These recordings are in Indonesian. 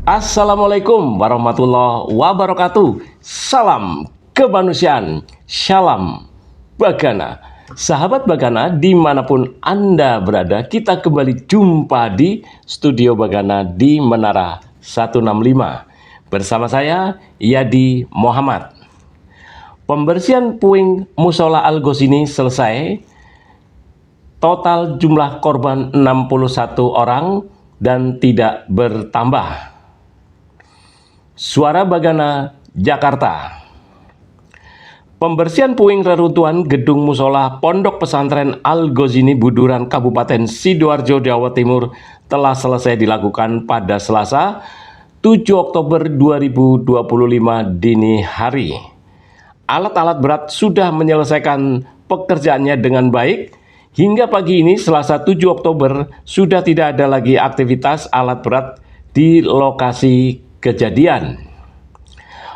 Assalamualaikum warahmatullahi wabarakatuh. Salam kemanusiaan. Shalom Bagana. Sahabat Bagana dimanapun Anda berada, kita kembali jumpa di Studio Bagana di Menara 165. Bersama saya, Yadi Muhammad. Pembersihan puing Musola Al-Ghoz ini selesai. Total jumlah korban 61 orang dan tidak bertambah. Suara Bagana, Jakarta. Pembersihan puing reruntuhan gedung musola Pondok Pesantren Al-Ghoz ini Buduran Kabupaten Sidoarjo, Jawa Timur telah selesai dilakukan pada Selasa 7 Oktober 2025 dini hari. Alat-alat berat sudah menyelesaikan pekerjaannya dengan baik. Hingga pagi ini Selasa 7 Oktober sudah tidak ada lagi aktivitas alat berat di lokasi kejadian.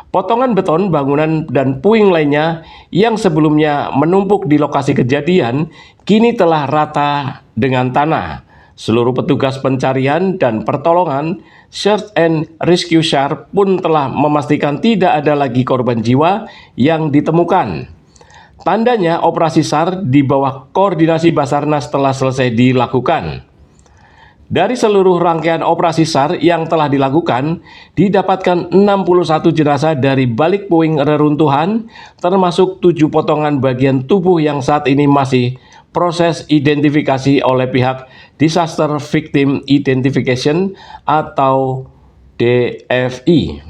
Potongan beton, bangunan, dan puing lainnya yang sebelumnya menumpuk di lokasi kejadian kini telah rata dengan tanah. Seluruh petugas pencarian dan pertolongan Search and Rescue SAR pun telah memastikan tidak ada lagi korban jiwa yang ditemukan. Tandanya operasi SAR di bawah koordinasi Basarnas telah selesai dilakukan. Dari seluruh rangkaian operasi SAR yang telah dilakukan, didapatkan 61 jenazah dari balik puing reruntuhan, termasuk 7 potongan bagian tubuh yang saat ini masih proses identifikasi oleh pihak Disaster Victim Identification atau DFI.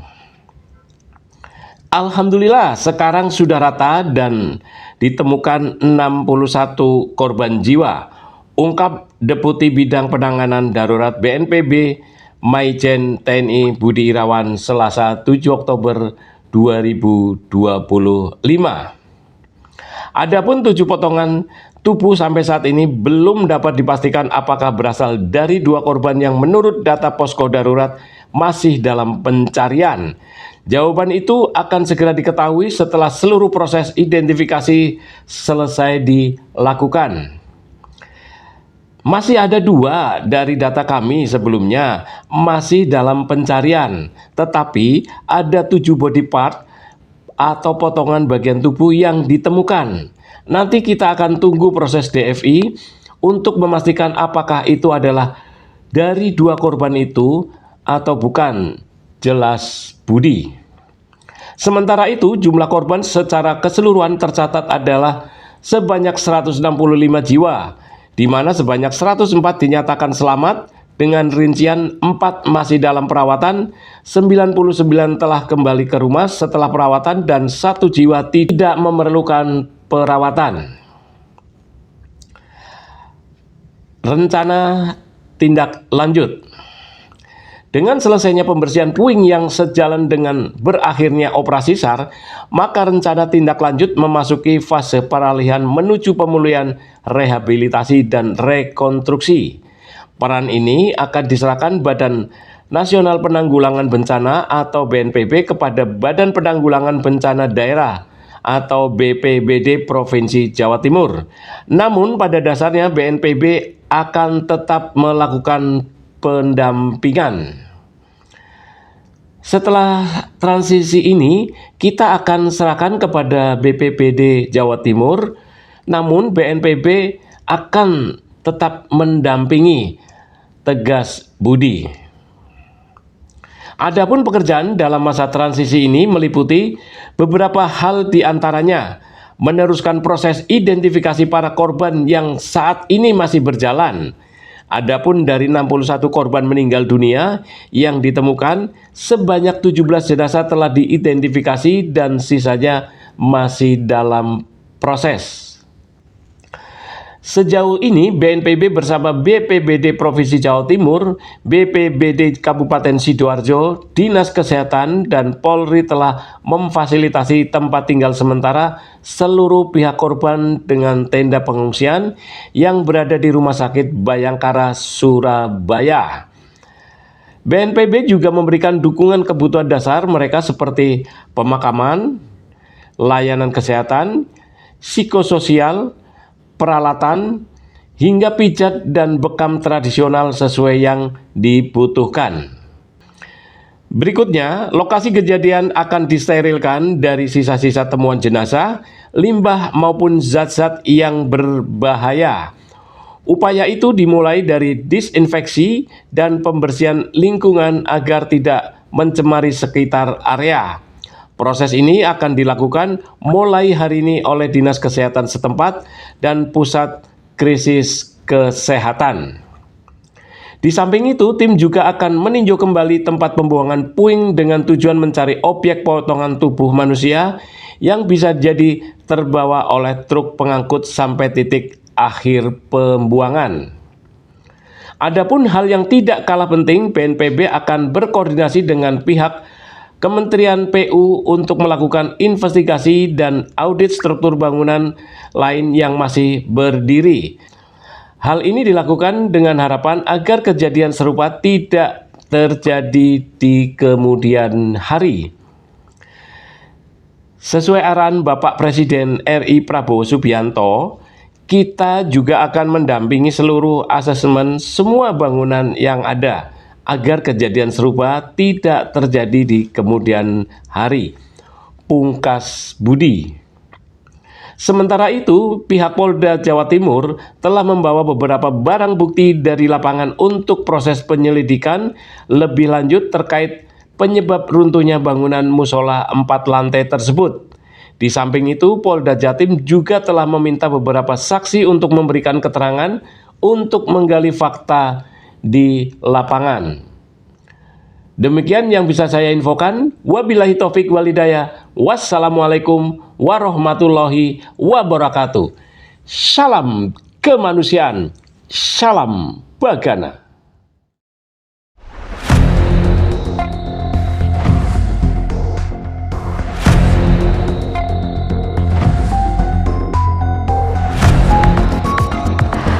Alhamdulillah sekarang sudah rata dan ditemukan 61 korban jiwa, ungkap Deputi Bidang Penanganan Darurat BNPB Maijen TNI Budi Irawan Selasa 7 Oktober 2025. Adapun 7 potongan tubuh sampai saat ini belum dapat dipastikan apakah berasal dari 2 korban yang menurut data posko darurat masih dalam pencarian. Jawaban itu akan segera diketahui setelah seluruh proses identifikasi selesai dilakukan. Masih ada 2 dari data kami sebelumnya masih dalam pencarian, tetapi ada 7 body part atau potongan bagian tubuh yang ditemukan. Nanti kita akan tunggu proses DFI untuk memastikan apakah itu adalah dari 2 korban itu atau bukan, jelas Budi. Sementara itu jumlah korban secara keseluruhan tercatat adalah sebanyak 165 jiwa, di mana sebanyak 104 dinyatakan selamat dengan rincian 4 masih dalam perawatan, 99 telah kembali ke rumah setelah perawatan dan 1 jiwa tidak memerlukan perawatan. Rencana tindak lanjut. Dengan selesainya pembersihan puing yang sejalan dengan berakhirnya operasi SAR, maka rencana tindak lanjut memasuki fase peralihan menuju pemulihan, rehabilitasi, dan rekonstruksi. Peran ini akan diserahkan Badan Nasional Penanggulangan Bencana atau BNPB kepada Badan Penanggulangan Bencana Daerah atau BPBD Provinsi Jawa Timur. Namun pada dasarnya BNPB akan tetap melakukan pendampingan. Setelah transisi ini, kita akan serahkan kepada BPBD Jawa Timur, namun BNPB akan tetap mendampingi, tegas Budi. Adapun pekerjaan dalam masa transisi ini meliputi beberapa hal, diantaranya meneruskan proses identifikasi para korban yang saat ini masih berjalan. Adapun dari 61 korban meninggal dunia yang ditemukan, sebanyak 17 jenazah telah diidentifikasi dan sisanya masih dalam proses. Sejauh ini BNPB bersama BPBD Provinsi Jawa Timur, BPBD Kabupaten Sidoarjo, Dinas Kesehatan, dan Polri telah memfasilitasi tempat tinggal sementara seluruh pihak korban dengan tenda pengungsian yang berada di Rumah Sakit Bayangkara, Surabaya. BNPB juga memberikan dukungan kebutuhan dasar mereka seperti pemakaman, layanan kesehatan, psikososial, peralatan, hingga pijat dan bekam tradisional sesuai yang dibutuhkan. Berikutnya, lokasi kejadian akan disterilkan dari sisa-sisa temuan jenazah, limbah maupun zat-zat yang berbahaya. Upaya itu dimulai dari disinfeksi dan pembersihan lingkungan agar tidak mencemari sekitar area. Proses ini akan dilakukan mulai hari ini oleh Dinas Kesehatan setempat dan Pusat Krisis Kesehatan. Di samping itu, tim juga akan meninjau kembali tempat pembuangan puing dengan tujuan mencari objek potongan tubuh manusia yang bisa jadi terbawa oleh truk pengangkut sampai titik akhir pembuangan. Adapun hal yang tidak kalah penting, BNPB akan berkoordinasi dengan pihak Kementerian PU untuk melakukan investigasi dan audit struktur bangunan lain yang masih berdiri. Hal ini dilakukan dengan harapan agar kejadian serupa tidak terjadi di kemudian hari. Sesuai arahan Bapak Presiden RI Prabowo Subianto, kita juga akan mendampingi seluruh asesmen semua bangunan yang ada agar kejadian serupa tidak terjadi di kemudian hari. Pungkas Budi. Sementara itu, pihak Polda Jawa Timur telah membawa beberapa barang bukti dari lapangan untuk proses penyelidikan lebih lanjut terkait penyebab runtuhnya bangunan musola 4 lantai tersebut. Di samping itu, Polda Jatim juga telah meminta beberapa saksi untuk memberikan keterangan untuk menggali fakta di lapangan. Demikian yang bisa saya infokan. Wabillahi taufik walhidayah. Wassalamualaikum warahmatullahi wabarakatuh. Salam kemanusiaan. Salam Bagana.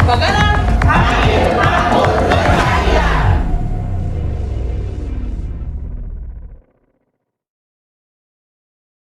Bagana.